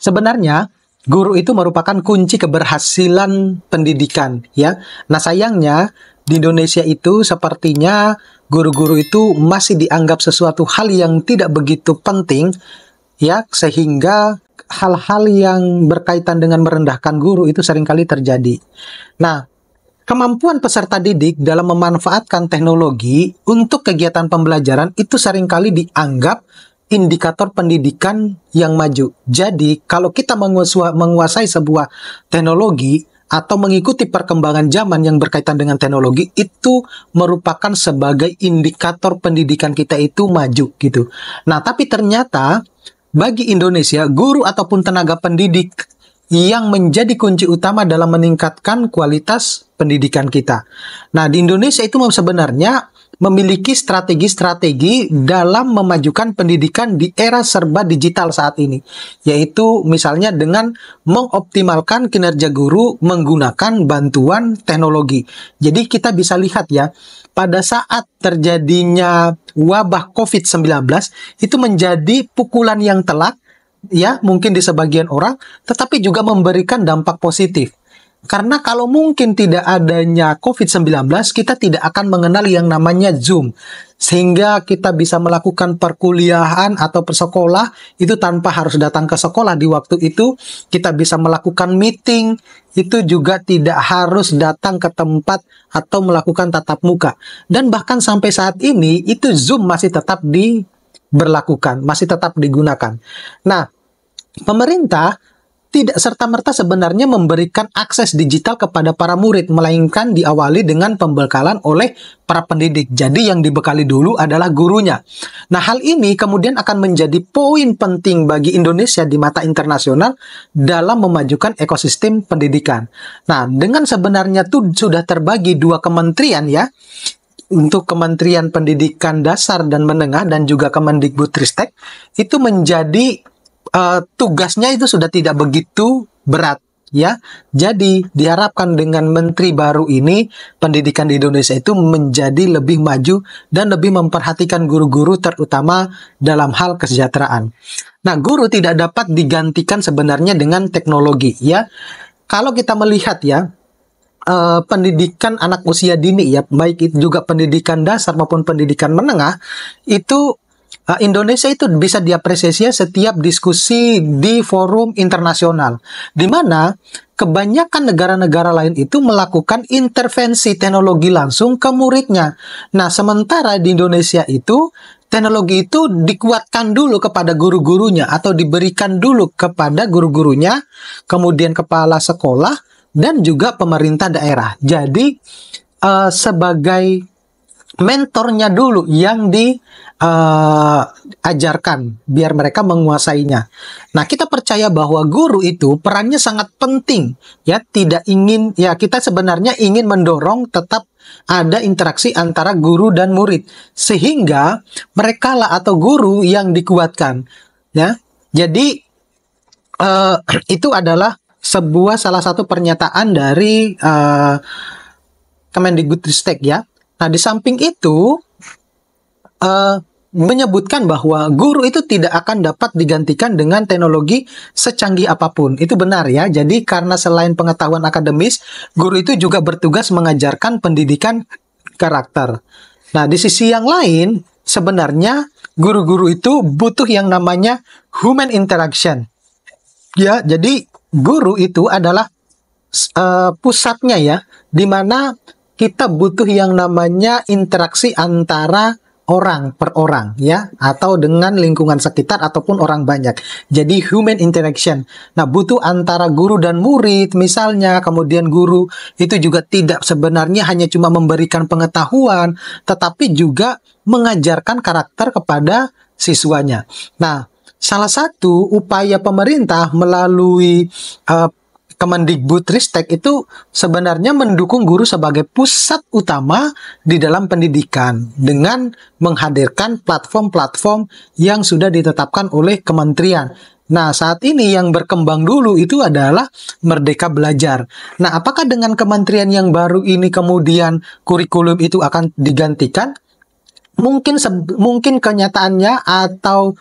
sebenarnya guru itu merupakan kunci keberhasilan pendidikan, ya. Nah, sayangnya di Indonesia itu sepertinya guru-guru itu masih dianggap sesuatu hal yang tidak begitu penting, ya, sehingga hal-hal yang berkaitan dengan merendahkan guru itu seringkali terjadi. Nah, kemampuan peserta didik dalam memanfaatkan teknologi untuk kegiatan pembelajaran itu seringkali dianggap indikator pendidikan yang maju. Jadi, kalau kita menguasai sebuah teknologi atau mengikuti perkembangan zaman yang berkaitan dengan teknologi, itu merupakan sebagai indikator pendidikan kita itu maju, gitu. Nah, tapi ternyata bagi Indonesia, guru ataupun tenaga pendidik yang menjadi kunci utama dalam meningkatkan kualitas pendidikan kita. Nah, di Indonesia itu sebenarnya memiliki strategi-strategi dalam memajukan pendidikan di era serba digital saat ini, yaitu misalnya dengan mengoptimalkan kinerja guru menggunakan bantuan teknologi. Jadi kita bisa lihat ya, pada saat terjadinya wabah COVID-19 itu menjadi pukulan yang telak, ya, mungkin di sebagian orang, tetapi juga memberikan dampak positif. Karena kalau mungkin tidak adanya COVID-19, kita tidak akan mengenal yang namanya Zoom. Sehingga kita bisa melakukan perkuliahan atau persekolah itu tanpa harus datang ke sekolah di waktu itu. Kita bisa melakukan meeting, itu juga tidak harus datang ke tempat atau melakukan tatap muka. Dan bahkan sampai saat ini, itu Zoom masih tetap diberlakukan, masih tetap digunakan. Nah, pemerintah tidak serta-merta sebenarnya memberikan akses digital kepada para murid, melainkan diawali dengan pembekalan oleh para pendidik. Jadi yang dibekali dulu adalah gurunya. Nah, hal ini kemudian akan menjadi poin penting bagi Indonesia di mata internasional dalam memajukan ekosistem pendidikan. Nah, dengan sebenarnya itu sudah terbagi dua kementerian, ya, untuk Kementerian Pendidikan Dasar dan Menengah dan juga Kemendikbudristek, itu menjadi tugasnya itu sudah tidak begitu berat, ya. Jadi diharapkan dengan menteri baru ini, pendidikan di Indonesia itu menjadi lebih maju dan lebih memperhatikan guru-guru, terutama dalam hal kesejahteraan. Nah, guru tidak dapat digantikan sebenarnya dengan teknologi, ya. Kalau kita melihat, ya, pendidikan anak usia dini, ya, baik itu juga pendidikan dasar maupun pendidikan menengah, itu Indonesia itu bisa diapresiasi setiap diskusi di forum internasional, di mana kebanyakan negara-negara lain itu melakukan intervensi teknologi langsung ke muridnya. Nah, sementara di Indonesia itu teknologi itu dikuatkan dulu kepada guru-gurunya atau diberikan dulu kepada guru-gurunya, kemudian kepala sekolah dan juga pemerintah daerah. Jadi sebagai mentornya dulu yang diajarkan biar mereka menguasainya. Nah, kita percaya bahwa guru itu perannya sangat penting, ya. Tidak ingin, ya, kita sebenarnya ingin mendorong tetap ada interaksi antara guru dan murid, sehingga mereka lah atau guru yang dikuatkan, ya. Jadi itu adalah salah satu pernyataan dari Kemendikbudristek, ya. Nah, di samping itu menyebutkan bahwa guru itu tidak akan dapat digantikan dengan teknologi secanggih apapun. Itu benar, ya. Jadi karena selain pengetahuan akademis, guru itu juga bertugas mengajarkan pendidikan karakter. Nah, di sisi yang lain, sebenarnya guru-guru itu butuh yang namanya human interaction. Ya, jadi guru itu adalah pusatnya, ya, di mana kita butuh yang namanya interaksi antara orang per orang, ya, atau dengan lingkungan sekitar ataupun orang banyak. Jadi human interaction. Nah, butuh antara guru dan murid misalnya. Kemudian guru itu juga tidak sebenarnya hanya cuma memberikan pengetahuan, tetapi juga mengajarkan karakter kepada siswanya. Nah, salah satu upaya pemerintah melalui Kemendikbudristek itu sebenarnya mendukung guru sebagai pusat utama di dalam pendidikan dengan menghadirkan platform-platform yang sudah ditetapkan oleh kementerian. Nah, saat ini yang berkembang dulu itu adalah Merdeka Belajar. Nah, apakah dengan kementerian yang baru ini kemudian kurikulum itu akan digantikan? Mungkin kenyataannya atau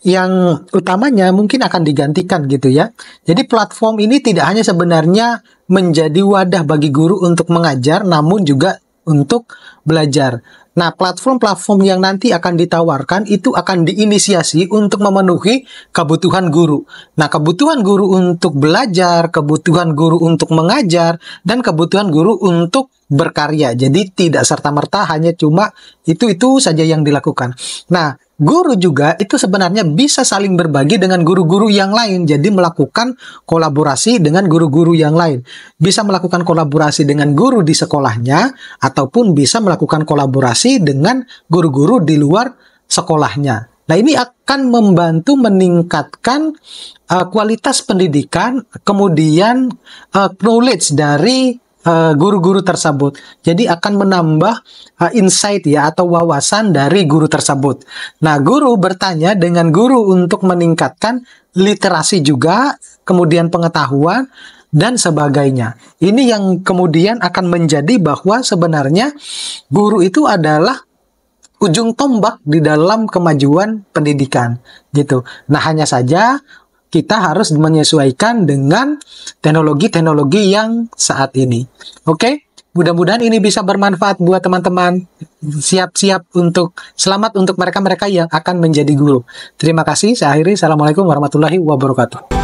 yang utamanya mungkin akan digantikan gitu ya. Jadi platform ini tidak hanya sebenarnya menjadi wadah bagi guru untuk mengajar, namun juga untuk belajar. Nah, platform-platform yang nanti akan ditawarkan itu akan diinisiasi untuk memenuhi kebutuhan guru. Nah, kebutuhan guru untuk belajar, kebutuhan guru untuk mengajar, dan kebutuhan guru untuk berkarya. Jadi tidak serta-merta hanya cuma itu saja yang dilakukan. Nah, guru juga itu sebenarnya bisa saling berbagi dengan guru-guru yang lain. Jadi melakukan kolaborasi dengan guru-guru yang lain. Bisa melakukan kolaborasi dengan guru di sekolahnya, ataupun bisa melakukan kolaborasi dengan guru-guru di luar sekolahnya. Nah, ini akan membantu meningkatkan kualitas pendidikan, kemudian knowledge dari guru-guru tersebut. Jadi akan menambah insight ya, atau wawasan dari guru tersebut. Nah, guru bertanya dengan guru untuk meningkatkan literasi juga, kemudian pengetahuan, dan sebagainya. Ini yang kemudian akan menjadi bahwa sebenarnya guru itu adalah ujung tombak di dalam kemajuan pendidikan gitu. Nah, hanya saja kita harus menyesuaikan dengan teknologi-teknologi yang saat ini. Oke, mudah-mudahan ini bisa bermanfaat buat teman-teman. Siap-siap untuk selamat untuk mereka-mereka yang akan menjadi guru. Terima kasih. Saya akhiri. Assalamualaikum warahmatullahi wabarakatuh.